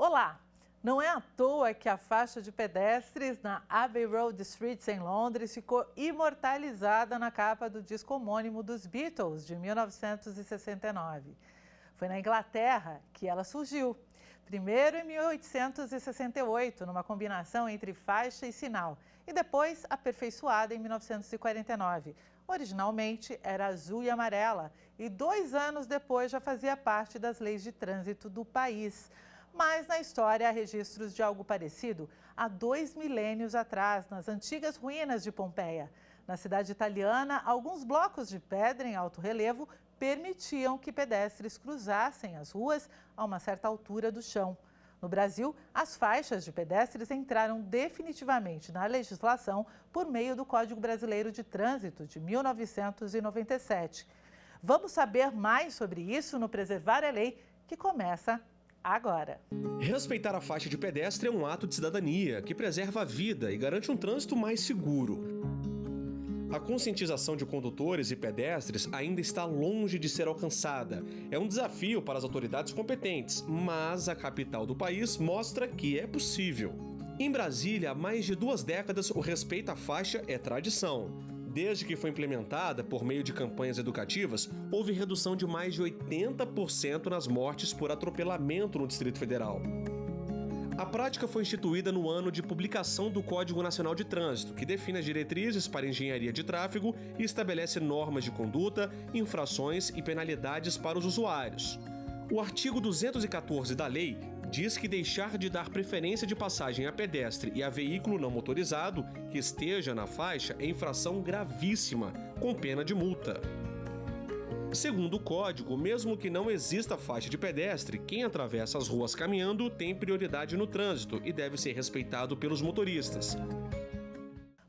Olá! Não é à toa que a faixa de pedestres na Abbey Road Street em Londres ficou imortalizada na capa do disco homônimo dos Beatles, de 1969. Foi na Inglaterra que ela surgiu. Primeiro em 1868, numa combinação entre faixa e sinal, e depois aperfeiçoada em 1949. Originalmente era azul e amarela, e 2 anos depois já fazia parte das leis de trânsito do país. Mas na história há registros de algo parecido há 2 milênios atrás, nas antigas ruínas de Pompeia. Na cidade italiana, alguns blocos de pedra em alto relevo permitiam que pedestres cruzassem as ruas a uma certa altura do chão. No Brasil, as faixas de pedestres entraram definitivamente na legislação por meio do Código Brasileiro de Trânsito de 1997. Vamos saber mais sobre isso no Preservar a Lei, que começa agora. Respeitar a faixa de pedestre é um ato de cidadania que preserva a vida e garante um trânsito mais seguro. A conscientização de condutores e pedestres ainda está longe de ser alcançada. É um desafio para as autoridades competentes, mas a capital do país mostra que é possível. Em Brasília, há mais de 2 décadas, o respeito à faixa é tradição. Desde que foi implementada por meio de campanhas educativas, houve redução de mais de 80% nas mortes por atropelamento no Distrito Federal. A prática foi instituída no ano de publicação do Código Nacional de Trânsito, que define as diretrizes para engenharia de tráfego e estabelece normas de conduta, infrações e penalidades para os usuários. O artigo 214 da lei diz que deixar de dar preferência de passagem a pedestre e a veículo não motorizado que esteja na faixa é infração gravíssima, com pena de multa. Segundo o código, mesmo que não exista faixa de pedestre, quem atravessa as ruas caminhando tem prioridade no trânsito e deve ser respeitado pelos motoristas.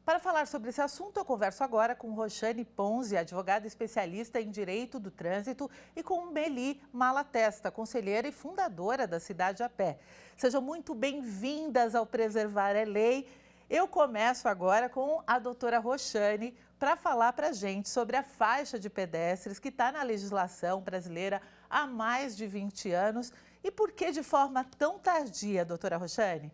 Para falar sobre esse assunto, eu converso agora com Roxane Ponzi, advogada especialista em Direito do Trânsito, e com Meli Malatesta, conselheira e fundadora da Cidade a Pé. Sejam muito bem-vindas ao Preservar a Lei. Eu começo agora com a doutora Roxane para falar para a gente sobre a faixa de pedestres que está na legislação brasileira há mais de 20 anos e por que de forma tão tardia, doutora Roxane?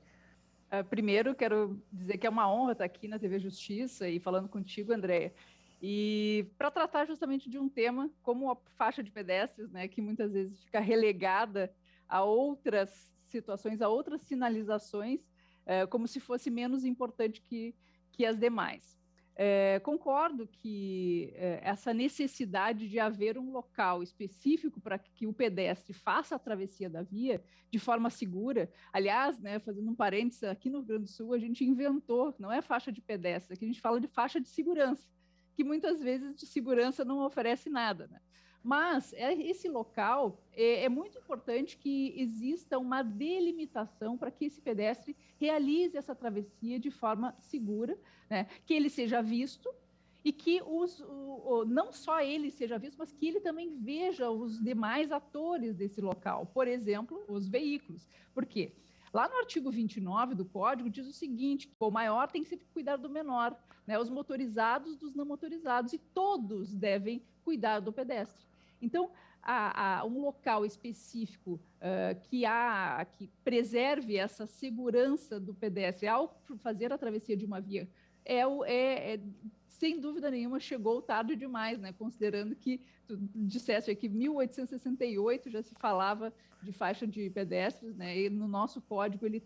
Primeiro, quero dizer que é uma honra estar aqui na TV Justiça e falando contigo, Andréia, e para tratar justamente de um tema como a faixa de pedestres, né, que muitas vezes fica relegada a outras situações, a outras sinalizações, como se fosse menos importante que as demais. Concordo que essa necessidade de haver um local específico para que o pedestre faça a travessia da via de forma segura. Aliás, né, fazendo um parênteses, aqui no Rio Grande do Sul a gente inventou, não é faixa de pedestre, aqui a gente fala de faixa de segurança, que muitas vezes de segurança não oferece nada, né? Mas esse local é muito importante que exista uma delimitação para que esse pedestre realize essa travessia de forma segura, né? Que ele seja visto e que não só ele seja visto, mas que ele também veja os demais atores desse local, por exemplo, os veículos. Por quê? Lá no artigo 29 do Código diz o seguinte: o maior tem que sempre cuidar do menor, né? Os motorizados dos não motorizados, e todos devem cuidar do pedestre. Então, um local específico que preserve essa segurança do pedestre ao fazer a travessia de uma via sem dúvida nenhuma, chegou tarde demais, né? Considerando que tu disseste aqui, 1868 já se falava de faixa de pedestres, né? E no nosso código ele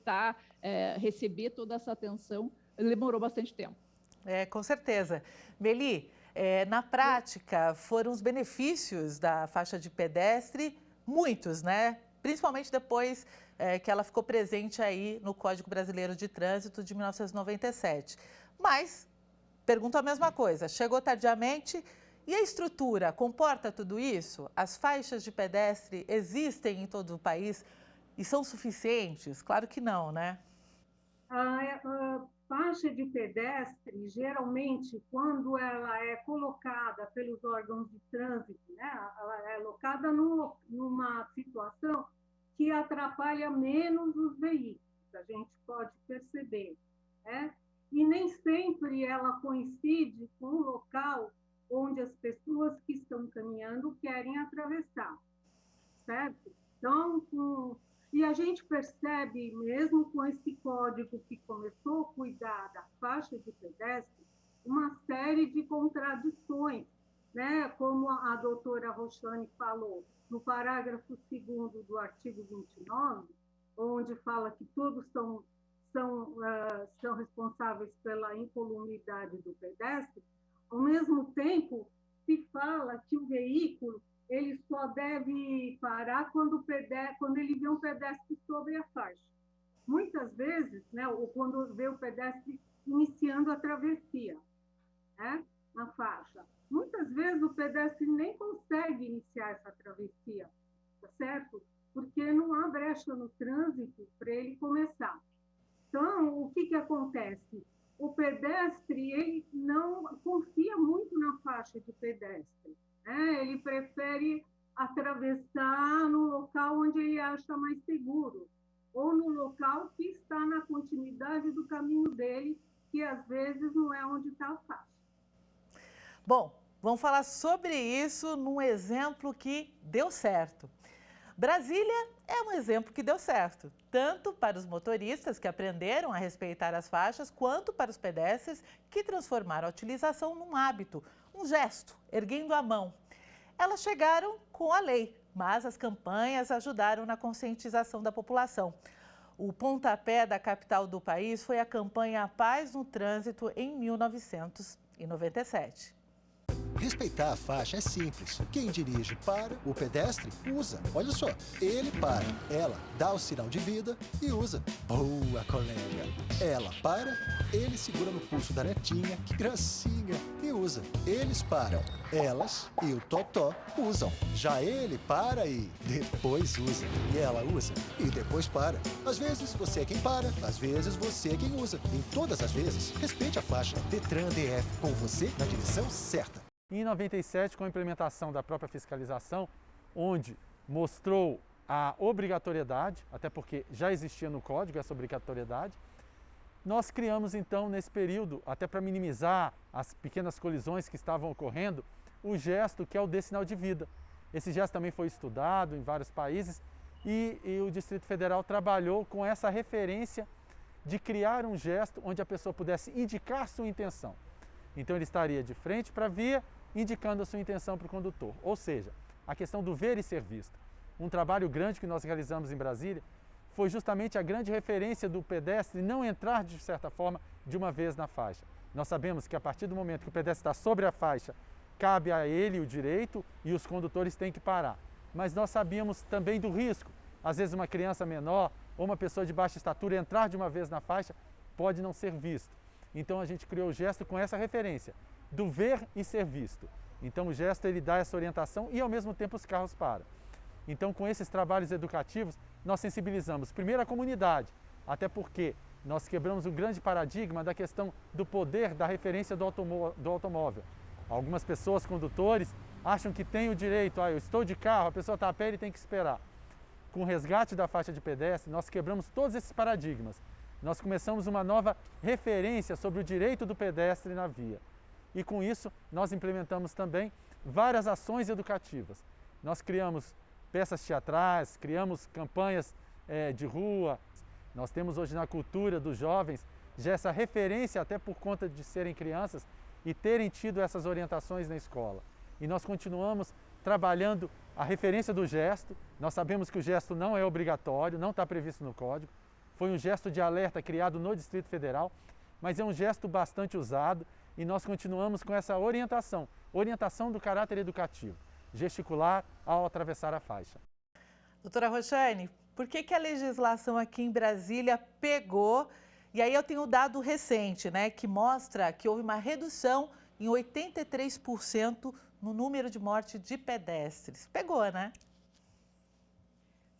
receber toda essa atenção, demorou bastante tempo. Com certeza. Meli, na prática, foram os benefícios da faixa de pedestre muitos, né? Principalmente depois que ela ficou presente aí no Código Brasileiro de Trânsito de 1997. Mas, pergunto a mesma coisa, chegou tardiamente e a estrutura comporta tudo isso? As faixas de pedestre existem em todo o país e são suficientes? Claro que não, né? A faixa de pedestre, geralmente, quando ela é colocada pelos órgãos de trânsito, né, ela é colocada numa situação que atrapalha menos os veículos, a gente pode perceber, né? E nem sempre ela coincide com o local onde as pessoas que estão caminhando querem atravessar, certo? Então, E a gente percebe, mesmo com esse código que começou a cuidar da faixa de pedestre, uma série de contradições, né? Como a doutora Roxane falou, no parágrafo 2º do artigo 29, onde fala que todos são responsáveis pela incolumidade do pedestre, ao mesmo tempo se fala que o veículo ele só deve parar quando ele vê um pedestre sobre a faixa. Muitas vezes, né, ou quando vê o pedestre iniciando a travessia, né, na faixa. Muitas vezes o pedestre nem consegue iniciar essa travessia, tá certo? Porque não há brecha no trânsito para ele começar. Então, o que acontece? O pedestre ele não confia muito na faixa de pedestre, né? Ele prefere atravessar no local onde ele acha mais seguro, ou no local que está na continuidade do caminho dele, que às vezes não é onde está a faixa. Bom, vamos falar sobre isso num exemplo que deu certo. Brasília é um exemplo que deu certo, tanto para os motoristas que aprenderam a respeitar as faixas, quanto para os pedestres que transformaram a utilização num hábito, um gesto, erguendo a mão. Elas chegaram com a lei, mas as campanhas ajudaram na conscientização da população. O pontapé da capital do país foi a campanha Paz no Trânsito em 1997. Respeitar a faixa é simples. Quem dirige para, o pedestre usa. Olha só, ele para, ela dá o sinal de vida e usa. Boa, colega! Ela para, ele segura no pulso da netinha, que gracinha, e usa. Eles param, elas e o totó usam. Já ele para e depois usa. E ela usa e depois para. Às vezes você é quem para, às vezes você é quem usa. Em todas as vezes, respeite a faixa. Detran DF, com você na direção certa. Em 97, com a implementação da própria fiscalização, onde mostrou a obrigatoriedade, até porque já existia no código essa obrigatoriedade, nós criamos então nesse período, até para minimizar as pequenas colisões que estavam ocorrendo, o gesto que é o de sinal de vida. Esse gesto também foi estudado em vários países e o Distrito Federal trabalhou com essa referência de criar um gesto onde a pessoa pudesse indicar sua intenção. Então ele estaria de frente para a via, indicando a sua intenção para o condutor. Ou seja, a questão do ver e ser visto. Um trabalho grande que nós realizamos em Brasília foi justamente a grande referência do pedestre não entrar, de certa forma, de uma vez na faixa. Nós sabemos que a partir do momento que o pedestre está sobre a faixa, cabe a ele o direito e os condutores têm que parar. Mas nós sabíamos também do risco. Às vezes uma criança menor ou uma pessoa de baixa estatura entrar de uma vez na faixa pode não ser visto. Então a gente criou o gesto com essa referência, do ver e ser visto. Então o gesto ele dá essa orientação e ao mesmo tempo os carros param. Então com esses trabalhos educativos nós sensibilizamos primeiro a comunidade, até porque nós quebramos um grande paradigma da questão do poder da referência do automóvel. Algumas pessoas, condutores, acham que tem o direito, eu estou de carro, a pessoa está a pé e tem que esperar. Com o resgate da faixa de pedestre, nós quebramos todos esses paradigmas. Nós começamos uma nova referência sobre o direito do pedestre na via. E com isso, nós implementamos também várias ações educativas. Nós criamos peças teatrais, criamos campanhas de rua. Nós temos hoje na cultura dos jovens já essa referência, até por conta de serem crianças e terem tido essas orientações na escola. E nós continuamos trabalhando a referência do gesto. Nós sabemos que o gesto não é obrigatório, não está previsto no código. Foi um gesto de alerta criado no Distrito Federal, mas é um gesto bastante usado e nós continuamos com essa orientação do caráter educativo, gesticular ao atravessar a faixa. Doutora Roxane, por que a legislação aqui em Brasília pegou? E aí eu tenho um dado recente, né, que mostra que houve uma redução em 83% no número de mortes de pedestres. Pegou, né?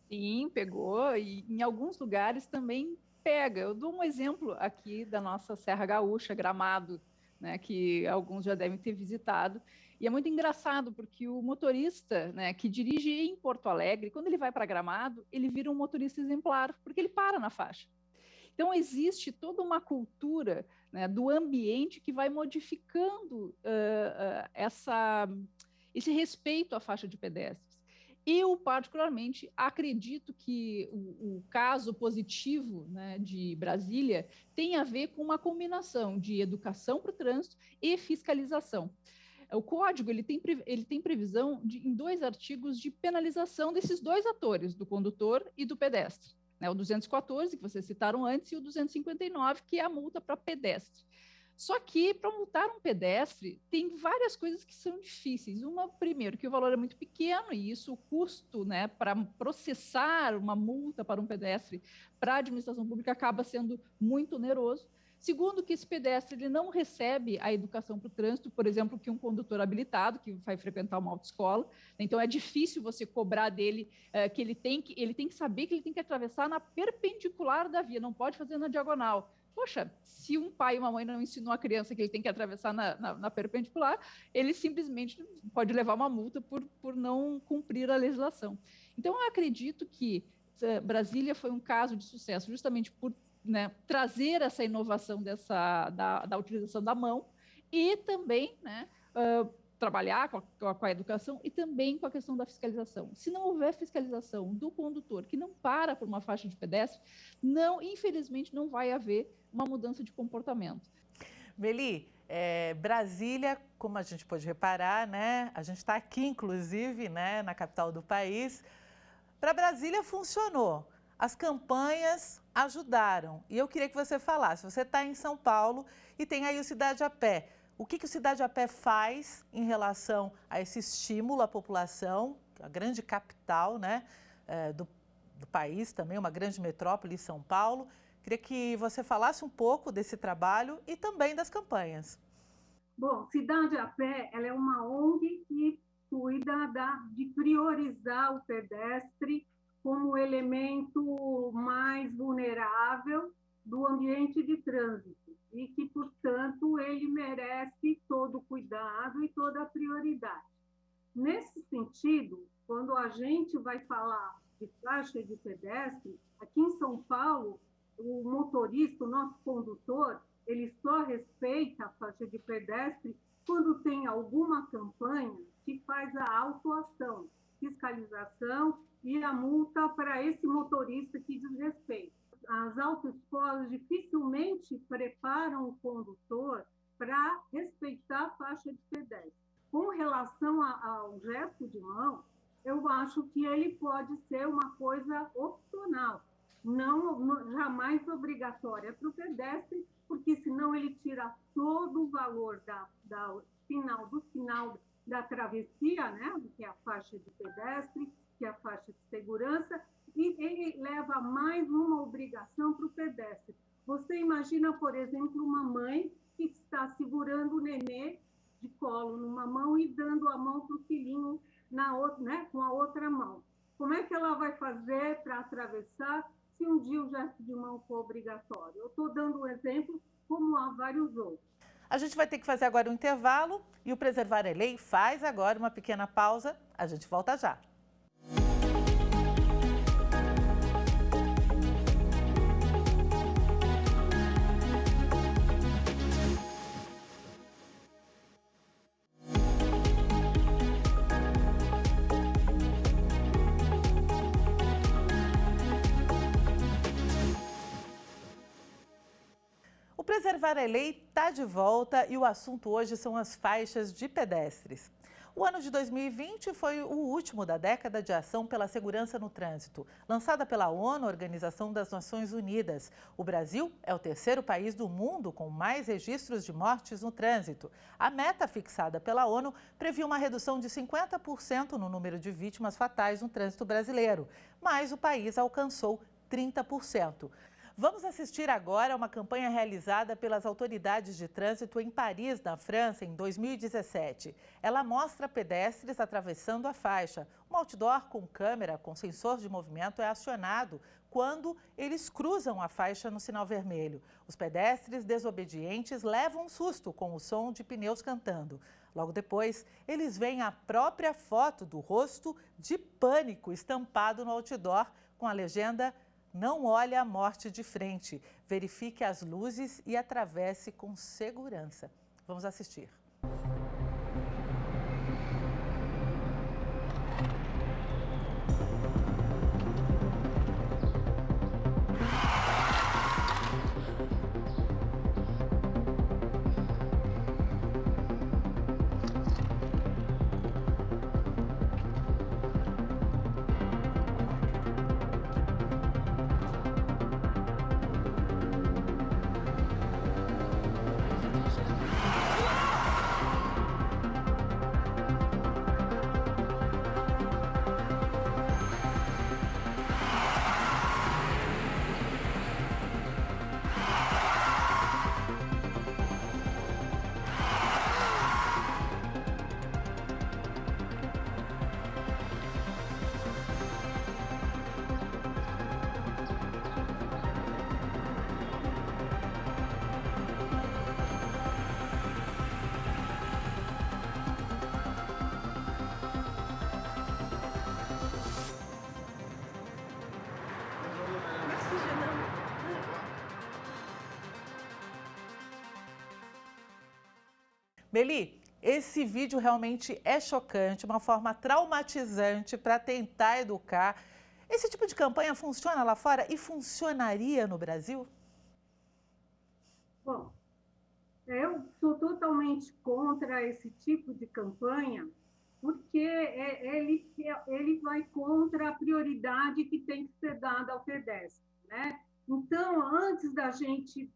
Sim, pegou e em alguns lugares também pega. Eu dou um exemplo aqui da nossa Serra Gaúcha, Gramado, né, que alguns já devem ter visitado. E é muito engraçado porque o motorista, né, que dirige em Porto Alegre, quando ele vai para Gramado, ele vira um motorista exemplar, porque ele para na faixa. Então, existe toda uma cultura, né, do ambiente que vai modificando esse respeito à faixa de pedestres. Eu, particularmente, acredito que o caso positivo, né, de Brasília tem a ver com uma combinação de educação para o trânsito e fiscalização. O código ele tem previsão em 2 artigos de penalização desses 2 atores, do condutor e do pedestre. Né, o 214, que vocês citaram antes, e o 259, que é a multa para pedestre. Só que, para multar um pedestre, tem várias coisas que são difíceis. Uma, primeiro, que o valor é muito pequeno, e isso, o custo, né, para processar uma multa para um pedestre para a administração pública acaba sendo muito oneroso. Segundo, que esse pedestre ele não recebe a educação para o trânsito, por exemplo, que um condutor habilitado, que vai frequentar uma autoescola. Então, é difícil você cobrar dele que ele tem que saber que ele tem que atravessar na perpendicular da via, não pode fazer na diagonal. Poxa, se um pai e uma mãe não ensinou a criança que ele tem que atravessar na perpendicular, ele simplesmente pode levar uma multa por não cumprir a legislação. Então, eu acredito que Brasília foi um caso de sucesso justamente por, né, trazer essa inovação da utilização da mão e também, né, trabalhar com a educação e também com a questão da fiscalização. Se não houver fiscalização do condutor que não para por uma faixa de pedestre, infelizmente não vai haver uma mudança de comportamento. Meli, Brasília, como a gente pode reparar, né, a gente está aqui, inclusive, né, na capital do país. Para Brasília funcionou. As campanhas ajudaram. E eu queria que você falasse, você está em São Paulo e tem aí o Cidade a Pé. O que o Cidade a Pé faz em relação a esse estímulo à população, a grande capital, né, do país também, uma grande metrópole, São Paulo. Queria que você falasse um pouco desse trabalho e também das campanhas. Bom, Cidade a Pé ela é uma ONG que cuida de priorizar o pedestre como elemento mais vulnerável do ambiente de trânsito e que, portanto, ele merece todo o cuidado e toda a prioridade. Nesse sentido, quando a gente vai falar de faixa de pedestre, aqui em São Paulo, o motorista, o nosso condutor, ele só respeita a faixa de pedestre quando tem alguma campanha que faz a autuação, fiscalização e a multa para esse motorista que desrespeita. As autoescolas dificilmente preparam o condutor para respeitar a faixa de pedestre. Com relação ao gesto de mão, eu acho que ele pode ser uma coisa opcional, jamais obrigatória para o pedestre, porque senão ele tira todo o valor do sinal da travessia, né, que é a faixa de pedestre, que é a faixa de segurança, e ele leva mais uma obrigação para o pedestre. Você imagina, por exemplo, uma mãe que está segurando o nenê de colo numa mão e dando a mão para o filhinho na outra, né, com a outra mão. Como é que ela vai fazer para atravessar se um dia o gesto de mão for obrigatório? Eu estou dando um exemplo, como há vários outros. A gente vai ter que fazer agora um intervalo e o Preservar é Lei faz agora uma pequena pausa. A gente volta já. Preservar a Lei está de volta e o assunto hoje são as faixas de pedestres. O ano de 2020 foi o último da década de ação pela segurança no trânsito. Lançada pela ONU, Organização das Nações Unidas, o Brasil é o terceiro país do mundo com mais registros de mortes no trânsito. A meta fixada pela ONU previa uma redução de 50% no número de vítimas fatais no trânsito brasileiro, mas o país alcançou 30%. Vamos assistir agora a uma campanha realizada pelas autoridades de trânsito em Paris, na França, em 2017. Ela mostra pedestres atravessando a faixa. Um outdoor com câmera com sensor de movimento é acionado quando eles cruzam a faixa no sinal vermelho. Os pedestres desobedientes levam um susto com o som de pneus cantando. Logo depois, eles veem a própria foto do rosto de pânico estampado no outdoor com a legenda: "Não olhe a morte de frente, verifique as luzes e atravesse com segurança." Vamos assistir. « 1 Beli, esse vídeo realmente é chocante, uma forma traumatizante para tentar educar. Esse tipo de campanha funciona lá fora e funcionaria no Brasil? Bom, eu sou totalmente contra esse tipo de campanha, porque ele vai contra a prioridade que tem que ser dada ao pedestre, né? Então, antes da gente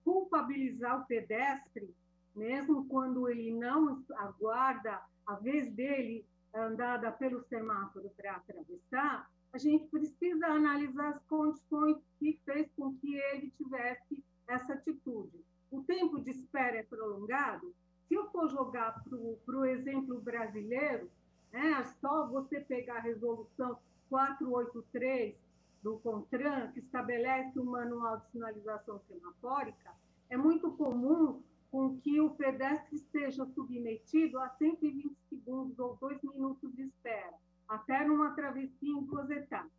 culpabilizar o pedestre, mesmo quando ele não aguarda a vez dele andada pelo semáforo para atravessar, a gente precisa analisar as condições que fez com que ele tivesse essa atitude. O tempo de espera é prolongado. Se eu for jogar para o exemplo brasileiro, né, é só você pegar a resolução 483 do CONTRAN, que estabelece o manual de sinalização semafórica, é muito comum com que o pedestre esteja submetido a 120 segundos ou 2 minutos de espera, até numa travessia em 2 etapas.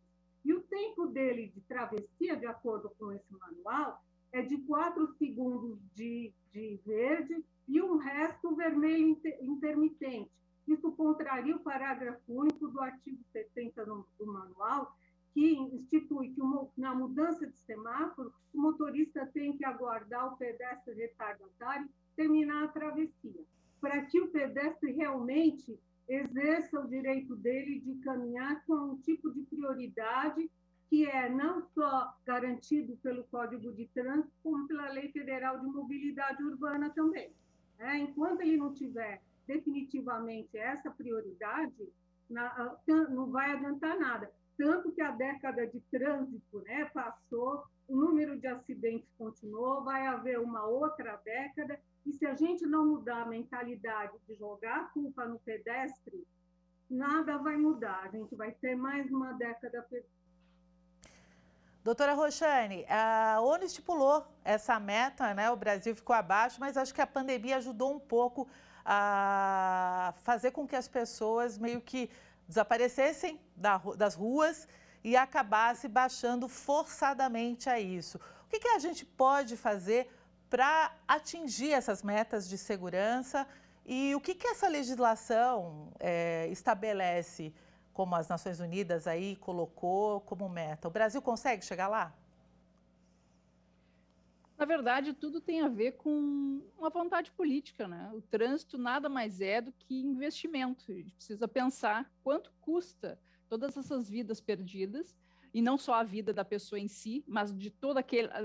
E o tempo dele de travessia, de acordo com esse manual, é de 4 segundos de verde e um resto vermelho intermitente. Isso contraria o parágrafo único do artigo 70 do manual, que institui que na mudança de semáforo, o motorista tem que aguardar o pedestre retardatário terminar a travessia, para que o pedestre realmente exerça o direito dele de caminhar com um tipo de prioridade que é não só garantido pelo Código de Trânsito, como pela Lei Federal de Mobilidade Urbana também. Enquanto ele não tiver definitivamente essa prioridade, não vai adiantar nada. Tanto que a década de trânsito, né, passou, o número de acidentes continuou, vai haver uma outra década, e se a gente não mudar a mentalidade de jogar a culpa no pedestre, nada vai mudar, a gente vai ter mais uma década perdida. Doutora Roxane, a ONU estipulou essa meta, né? O Brasil ficou abaixo, mas acho que a pandemia ajudou um pouco a fazer com que as pessoas meio que desaparecessem das ruas e acabasse baixando forçadamente a isso. O que a gente pode fazer para atingir essas metas de segurança e o que essa legislação estabelece, como as Nações Unidas aí colocou como meta? O Brasil consegue chegar lá? Na verdade, tudo tem a ver com uma vontade política, né? O trânsito nada mais é do que investimento. A gente precisa pensar quanto custa todas essas vidas perdidas, e não só a vida da pessoa em si, mas de toda aquela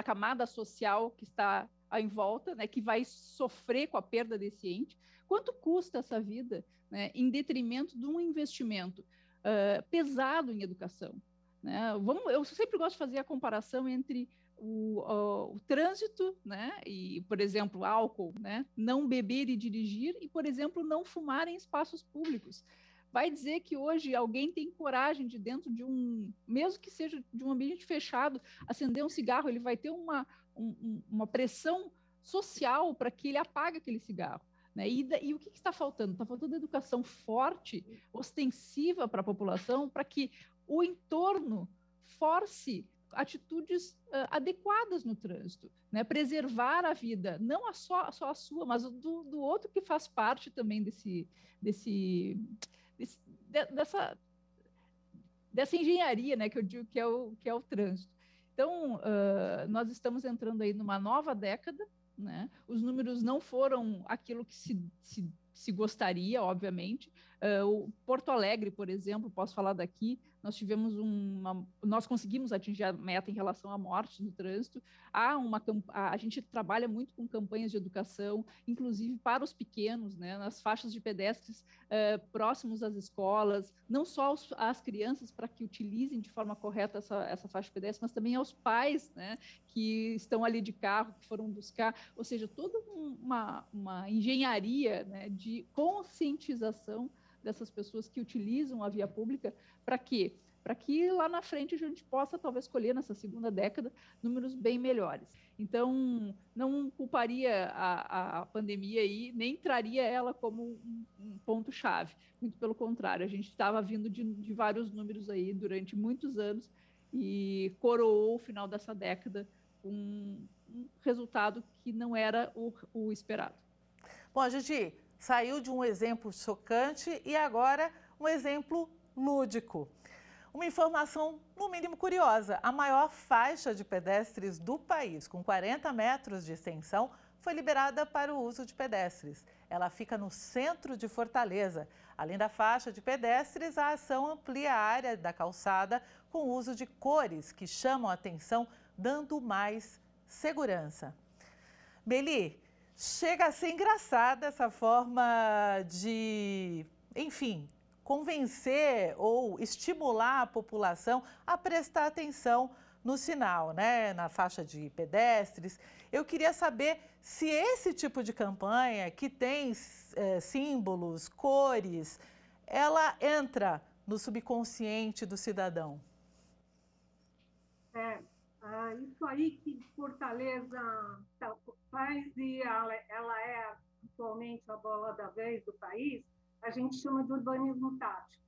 camada social que está em volta, né, que vai sofrer com a perda desse ente. Quanto custa essa vida, né, em detrimento de um investimento pesado em educação? Né? Eu sempre gosto de fazer a comparação entre o trânsito, né, e, por exemplo, álcool, né, não beber e dirigir, e, por exemplo, não fumar em espaços públicos. Vai dizer que hoje alguém tem coragem de dentro de mesmo que seja de um ambiente fechado, acender um cigarro, ele vai ter uma pressão social para que ele apague aquele cigarro. Né? E o que está faltando? Está faltando educação forte, ostensiva para a população, para que o entorno force atitudes adequadas no trânsito, né? Preservar a vida, não só a sua, mas do outro que faz parte também dessa engenharia, né, que eu digo que é o trânsito. Então, nós estamos entrando aí numa nova década, né? Os números não foram aquilo que se gostaria, obviamente. O Porto Alegre, por exemplo, posso falar daqui, nós conseguimos atingir a meta em relação à morte no trânsito. A gente trabalha muito com campanhas de educação, inclusive para os pequenos, né, nas faixas de pedestres próximos às escolas, não só às crianças para que utilizem de forma correta essa faixa de pedestre, mas também aos pais, né, que estão ali de carro, que foram buscar, ou seja, toda uma engenharia, né, de conscientização dessas pessoas que utilizam a via pública. Para quê? Para que lá na frente a gente possa talvez colher nessa segunda década números bem melhores. Então, não culparia a pandemia aí, nem traria ela como um ponto-chave. Muito pelo contrário, a gente estava vindo de vários números aí durante muitos anos e coroou o final dessa década com resultado que não era o esperado. Bom, a gente saiu de um exemplo chocante e agora um exemplo lúdico. Uma informação, no mínimo, curiosa. A maior faixa de pedestres do país, com 40 metros de extensão, foi liberada para o uso de pedestres. Ela fica no centro de Fortaleza. Além da faixa de pedestres, a ação amplia a área da calçada com o uso de cores que chamam a atenção, dando mais segurança. Beli, chega a ser engraçada essa forma de, enfim, convencer ou estimular a população a prestar atenção no sinal, né, na faixa de pedestres. Eu queria saber se esse tipo de campanha, que tem símbolos, cores, ela entra no subconsciente do cidadão. Isso aí que Fortaleza faz, e ela é atualmente a bola da vez do país, a gente chama de urbanismo tático,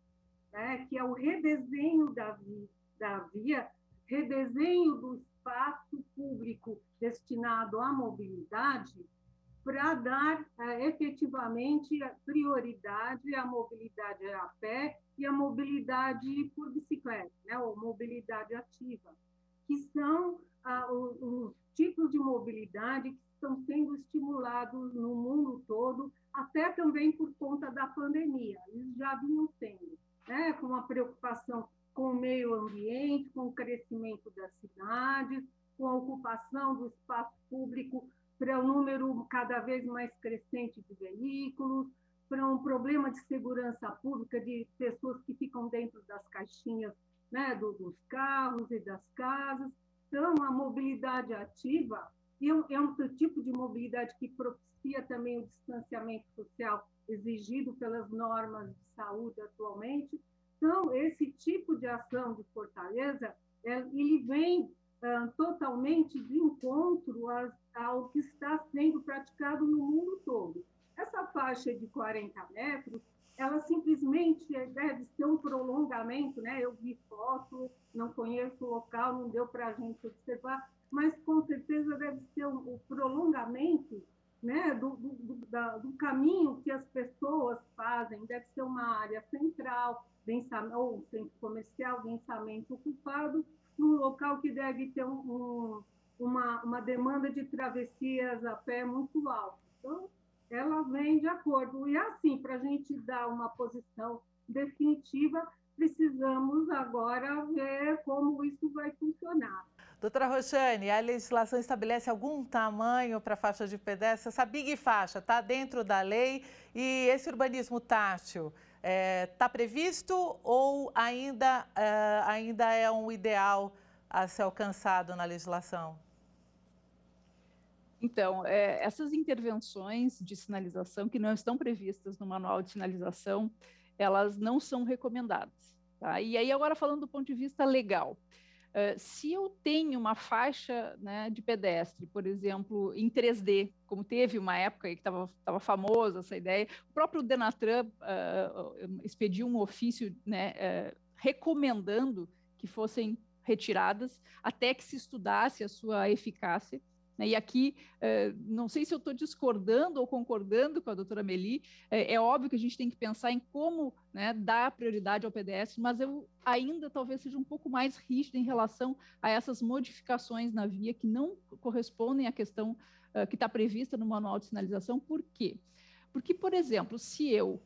né? Que é o redesenho da via, redesenho do espaço público destinado à mobilidade, para dar efetivamente prioridade à mobilidade a pé e à mobilidade por bicicleta, né? Ou mobilidade ativa, que são os tipos de mobilidade que estão sendo estimulados no mundo todo, até também por conta da pandemia. Eles já vinham sendo, né? Com uma preocupação com o meio ambiente, com o crescimento das cidades, com a ocupação do espaço público para um número cada vez mais crescente de veículos, para um problema de segurança pública, de pessoas que ficam dentro das caixinhas, né, dos carros e das casas. Então, a mobilidade ativa é um tipo de mobilidade que propicia também o distanciamento social exigido pelas normas de saúde atualmente. Então, esse tipo de ação de Fortaleza, ele vem totalmente de encontro ao que está sendo praticado no mundo todo. Essa faixa de 40 metros, ela simplesmente deve ser um prolongamento, né? Eu vi foto, não conheço o local, não deu para a gente observar, mas com certeza deve ser um prolongamento, né, do caminho que as pessoas fazem. Deve ser uma área central, ou centro comercial, densamente ocupado, num local que deve ter uma demanda de travessias a pé muito alta. Então, ela vem de acordo. E assim, para a gente dar uma posição definitiva, precisamos agora ver como isso vai funcionar. Doutora Roxane, a legislação estabelece algum tamanho para a faixa de pedestre? Essa big faixa está dentro da lei e esse urbanismo tátil está previsto ou ainda é um ideal a ser alcançado na legislação? Então, essas intervenções de sinalização que não estão previstas no manual de sinalização, elas não são recomendadas. Tá? E aí, agora falando do ponto de vista legal, se eu tenho uma faixa, né, de pedestre, por exemplo, em 3D, como teve uma época aí que estava famosa essa ideia, o próprio Denatran expediu um ofício, né, recomendando que fossem retiradas até que se estudasse a sua eficácia. E aqui, não sei se eu estou discordando ou concordando com a doutora Meli, é óbvio que a gente tem que pensar em como, né, dar prioridade ao pedestre, mas eu ainda talvez seja um pouco mais rígido em relação a essas modificações na via que não correspondem à questão que está prevista no manual de sinalização. Por quê? Porque, por exemplo, se eu,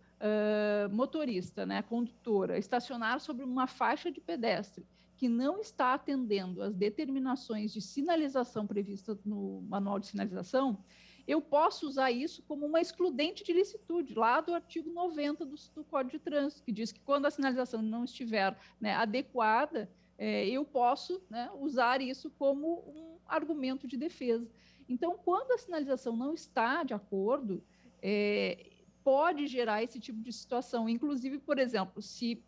motorista, né, condutora, estacionar sobre uma faixa de pedestre que não está atendendo às determinações de sinalização previstas no manual de sinalização, eu posso usar isso como uma excludente de licitude, lá do artigo 90 do Código de Trânsito, que diz que quando a sinalização não estiver, né, adequada, eu posso, né, usar isso como um argumento de defesa. Então, quando a sinalização não está de acordo, pode gerar esse tipo de situação. Inclusive, por exemplo, se...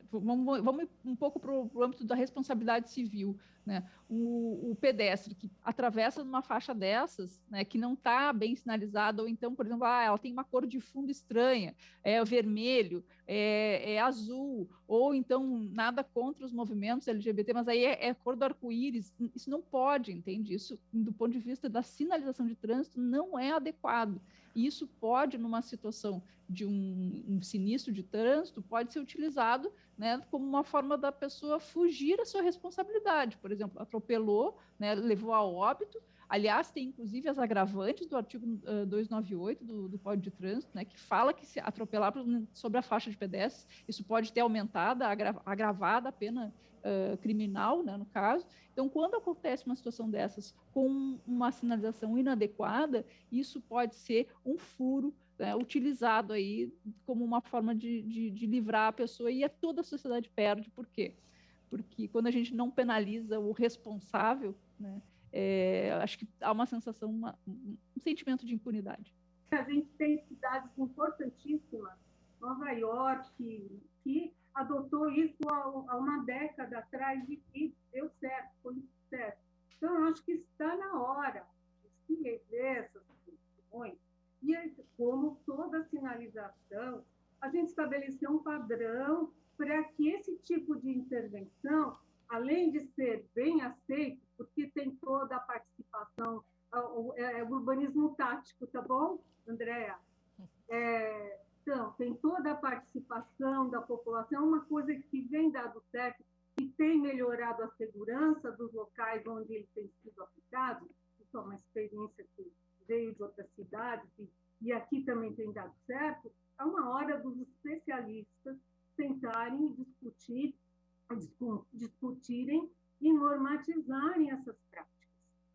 Vamos um pouco para o âmbito da responsabilidade civil. né? O pedestre que atravessa numa faixa dessas, né, que não está bem sinalizada, ou então, por exemplo, ela tem uma cor de fundo estranha, é vermelho, é azul, ou então nada contra os movimentos LGBT, mas aí é cor do arco-íris, isso não pode, entende? Isso, do ponto de vista da sinalização de trânsito, não é adequado. E isso pode, numa situação de um sinistro de trânsito, pode ser utilizado, né, como uma forma da pessoa fugir à sua responsabilidade. Por exemplo, atropelou, né, levou a óbito. Aliás, tem inclusive as agravantes do artigo 298 do Código de Trânsito, né, que fala que se atropelar sobre a faixa de pedestres, isso pode ter aumentado, agravada a pena criminal, né, no caso. Então, quando acontece uma situação dessas com uma sinalização inadequada, isso pode ser um furo, né, utilizado aí como uma forma de livrar a pessoa, e toda a sociedade perde. Por quê? Porque quando a gente não penaliza o responsável, né, acho que há uma sensação, um sentimento de impunidade. A gente tem cidades importantíssimas, Nova York, que adotou isso há uma década atrás e deu certo, foi certo. Então, eu acho que está na hora de se rever essas questões. E como toda sinalização, a gente estabeleceu um padrão para que esse tipo de intervenção, além de ser bem aceito, porque tem toda a participação, o urbanismo tático, tá bom, Andréa? Então, tem toda a participação da população, uma coisa que vem dado certo, que tem melhorado a segurança dos locais onde ele tem sido aplicado. Isso é uma experiência que veio de outras cidades e aqui também tem dado certo. É uma hora dos especialistas sentarem e discutirem e normatizarem essas práticas,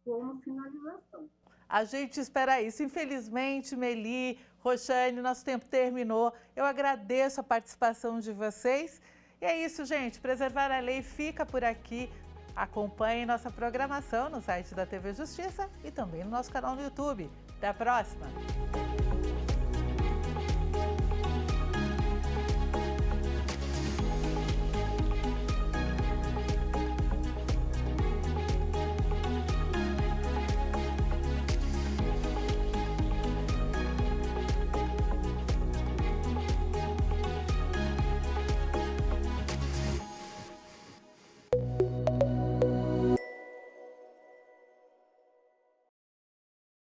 como sinalização. A gente espera isso. Infelizmente, Meli, Roxane, nosso tempo terminou. Eu agradeço a participação de vocês. E é isso, gente. Preservar a Lei fica por aqui. Acompanhe nossa programação no site da TV Justiça e também no nosso canal no YouTube. Até a próxima!